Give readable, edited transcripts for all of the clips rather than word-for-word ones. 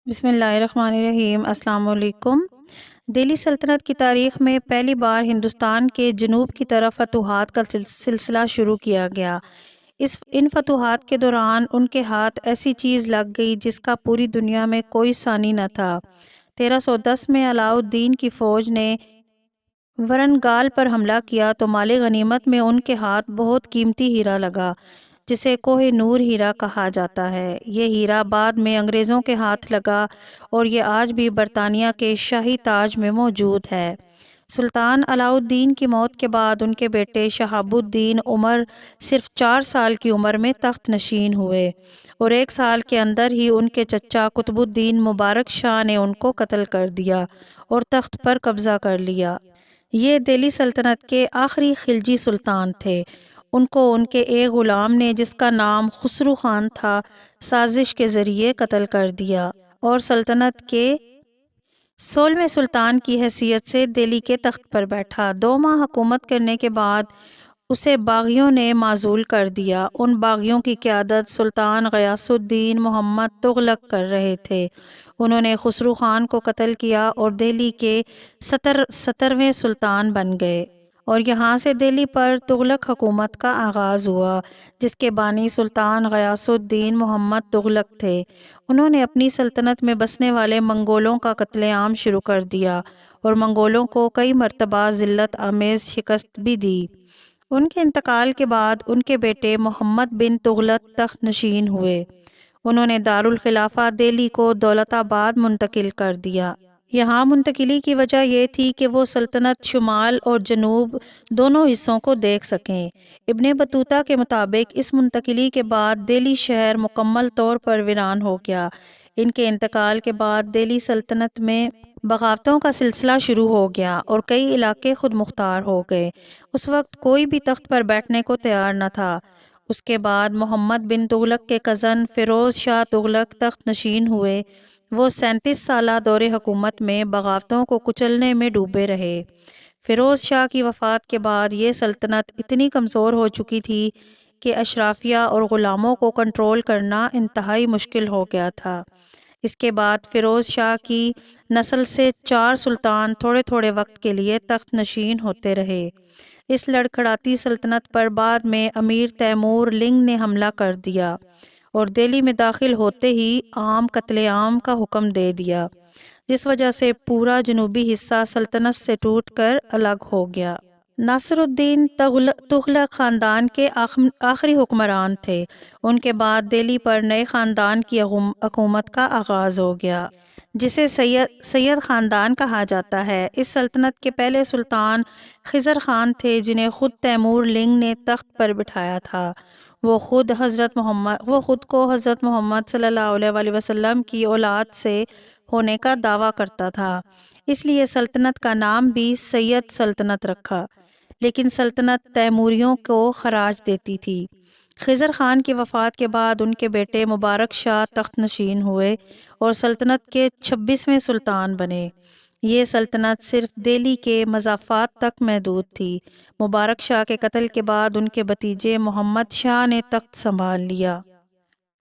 بسم اللہ الرحمن الرحیم۔ السلام علیکم۔ دہلی سلطنت کی تاریخ میں پہلی بار ہندوستان کے جنوب کی طرف فتوحات کا سلسلہ شروع کیا گیا۔ ان فتوحات کے دوران ان کے ہاتھ ایسی چیز لگ گئی جس کا پوری دنیا میں کوئی ثانی نہ تھا۔ 1310 میں علاؤ الدین کی فوج نے ورنگال پر حملہ کیا تو مال غنیمت میں ان کے ہاتھ بہت قیمتی ہیرا لگا جسے کوہ نور ہیرا کہا جاتا ہے۔ یہ ہیرا بعد میں انگریزوں کے ہاتھ لگا اور یہ آج بھی برطانیہ کے شاہی تاج میں موجود ہے۔ سلطان علاؤ الدین کی موت کے بعد ان کے بیٹے شہاب الدین عمر صرف 4 سال کی عمر میں تخت نشین ہوئے اور 1 سال کے اندر ہی ان کے چچا قطب الدین مبارک شاہ نے ان کو قتل کر دیا اور تخت پر قبضہ کر لیا۔ یہ دہلی سلطنت کے آخری خلجی سلطان تھے۔ ان کو ان کے ایک غلام نے جس کا نام خسرو خان تھا سازش کے ذریعے قتل کر دیا اور سلطنت کے 16ویں سلطان کی حیثیت سے دہلی کے تخت پر بیٹھا۔ 2 ماہ حکومت کرنے کے بعد اسے باغیوں نے معزول کر دیا۔ ان باغیوں کی قیادت سلطان غیاث الدین محمد تغلق کر رہے تھے۔ انہوں نے خسرو خان کو قتل کیا اور دہلی کے 17ویں سلطان بن گئے اور یہاں سے دہلی پر تغلق حکومت کا آغاز ہوا جس کے بانی سلطان غیاث الدین محمد تغلق تھے۔ انہوں نے اپنی سلطنت میں بسنے والے منگولوں کا قتل عام شروع کر دیا اور منگولوں کو کئی مرتبہ ذلت آمیز شکست بھی دی۔ ان کے انتقال کے بعد ان کے بیٹے محمد بن تغلق تخت نشین ہوئے۔ انہوں نے دارالخلافہ دہلی کو دولت آباد منتقل کر دیا۔ یہاں منتقلی کی وجہ یہ تھی کہ وہ سلطنت شمال اور جنوب دونوں حصوں کو دیکھ سکیں۔ ابن بطوطہ کے مطابق اس منتقلی کے بعد دہلی شہر مکمل طور پر ویران ہو گیا۔ ان کے انتقال کے بعد دہلی سلطنت میں بغاوتوں کا سلسلہ شروع ہو گیا اور کئی علاقے خود مختار ہو گئے۔ اس وقت کوئی بھی تخت پر بیٹھنے کو تیار نہ تھا۔ اس کے بعد محمد بن تغلق کے کزن فیروز شاہ تغلق تخت نشین ہوئے۔ وہ 37 سالہ دور حکومت میں بغاوتوں کو کچلنے میں ڈوبے رہے۔ فیروز شاہ کی وفات کے بعد یہ سلطنت اتنی کمزور ہو چکی تھی کہ اشرافیہ اور غلاموں کو کنٹرول کرنا انتہائی مشکل ہو گیا تھا۔ اس کے بعد فیروز شاہ کی نسل سے 4 سلطان تھوڑے تھوڑے وقت کے لیے تخت نشین ہوتے رہے۔ اس لڑکھڑاتی سلطنت پر بعد میں امیر تیمور لنگ نے حملہ کر دیا اور دہلی میں داخل ہوتے ہی عام قتل عام کا حکم دے دیا جس وجہ سے پورا جنوبی حصہ سلطنت سے ٹوٹ کر الگ ہو گیا۔ ناصر الدین تغلق خاندان کے آخری حکمران تھے۔ ان کے بعد دہلی پر نئے خاندان کی حکومت کا آغاز ہو گیا جسے سید خاندان کہا جاتا ہے۔ اس سلطنت کے پہلے سلطان خضر خان تھے جنہیں خود تیمور لنگ نے تخت پر بٹھایا تھا۔ وہ خود کو حضرت محمد صلی اللہ علیہ وسلم کی اولاد سے ہونے کا دعویٰ کرتا تھا، اس لیے سلطنت کا نام بھی سید سلطنت رکھا، لیکن سلطنت تیموریوں کو خراج دیتی تھی۔ خضر خان کی وفات کے بعد ان کے بیٹے مبارک شاہ تخت نشین ہوئے اور سلطنت کے 26ویں سلطان بنے۔ یہ سلطنت صرف دہلی کے مضافات تک محدود تھی۔ مبارک شاہ کے قتل کے بعد ان کے بھتیجے محمد شاہ نے تخت سنبھال لیا۔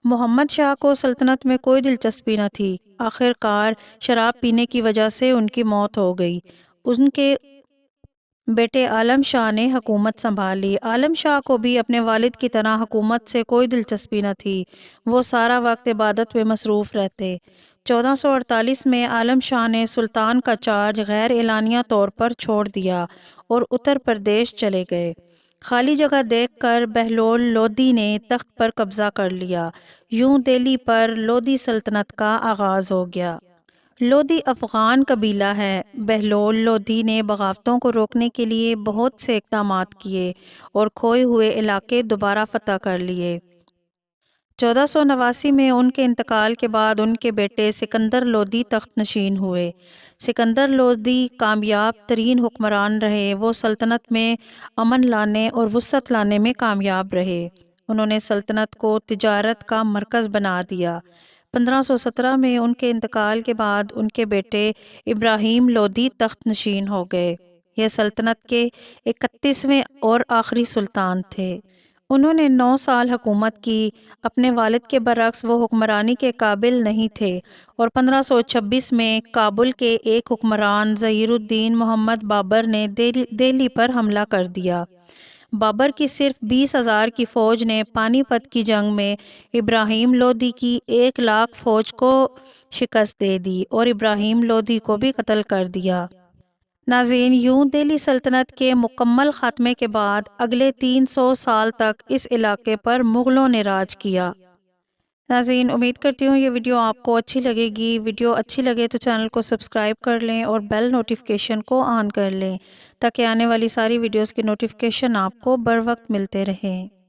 محمد شاہ کو سلطنت میں کوئی دلچسپی نہ تھی۔ آخر کار شراب پینے کی وجہ سے ان کی موت ہو گئی۔ ان کے بیٹے عالم شاہ نے حکومت سنبھال لی۔ عالم شاہ کو بھی اپنے والد کی طرح حکومت سے کوئی دلچسپی نہ تھی۔ وہ سارا وقت عبادت میں مصروف رہتے۔ 1448 میں عالم شاہ نے سلطان کا چارج غیر اعلانیہ طور پر چھوڑ دیا اور اتر پردیش چلے گئے۔ خالی جگہ دیکھ کر بہلول لودھی نے تخت پر قبضہ کر لیا۔ یوں دہلی پر لودھی سلطنت کا آغاز ہو گیا۔ لودھی افغان قبیلہ ہے۔ بہلول لودھی نے بغاوتوں کو روکنے کے لیے بہت سے اقدامات کیے اور کھوئے ہوئے علاقے دوبارہ فتح کر لیے۔ 1489 میں ان کے انتقال کے بعد ان کے بیٹے سکندر لودھی تخت نشین ہوئے۔ سکندر لودھی کامیاب ترین حکمران رہے۔ وہ سلطنت میں امن لانے اور وسعت لانے میں کامیاب رہے۔ انہوں نے سلطنت کو تجارت کا مرکز بنا دیا۔ 1517 میں ان کے انتقال کے بعد ان کے بیٹے ابراہیم لودھی تخت نشین ہو گئے۔ یہ سلطنت کے 31ویں اور آخری سلطان تھے۔ انہوں نے 9 سال حکومت کی۔ اپنے والد کے برعکس وہ حکمرانی کے قابل نہیں تھے اور 1526 میں کابل کے ایک حکمران ظہیر الدین محمد بابر نے دہلی پر حملہ کر دیا۔ بابر کی صرف 20,000 کی فوج نے پانی پت کی جنگ میں ابراہیم لودھی کی 1,00,000 فوج کو شکست دے دی اور ابراہیم لودھی کو بھی قتل کر دیا۔ ناظرین، یوں دہلی سلطنت کے مکمل خاتمے کے بعد اگلے 300 سال تک اس علاقے پر مغلوں نے راج کیا۔ ناظرین، امید کرتی ہوں یہ ویڈیو آپ کو اچھی لگے گی۔ ویڈیو اچھی لگے تو چینل کو سبسکرائب کر لیں اور بیل نوٹیفیکیشن کو آن کر لیں تاکہ آنے والی ساری ویڈیوز کی نوٹیفیکیشن آپ کو بر وقت ملتے رہیں۔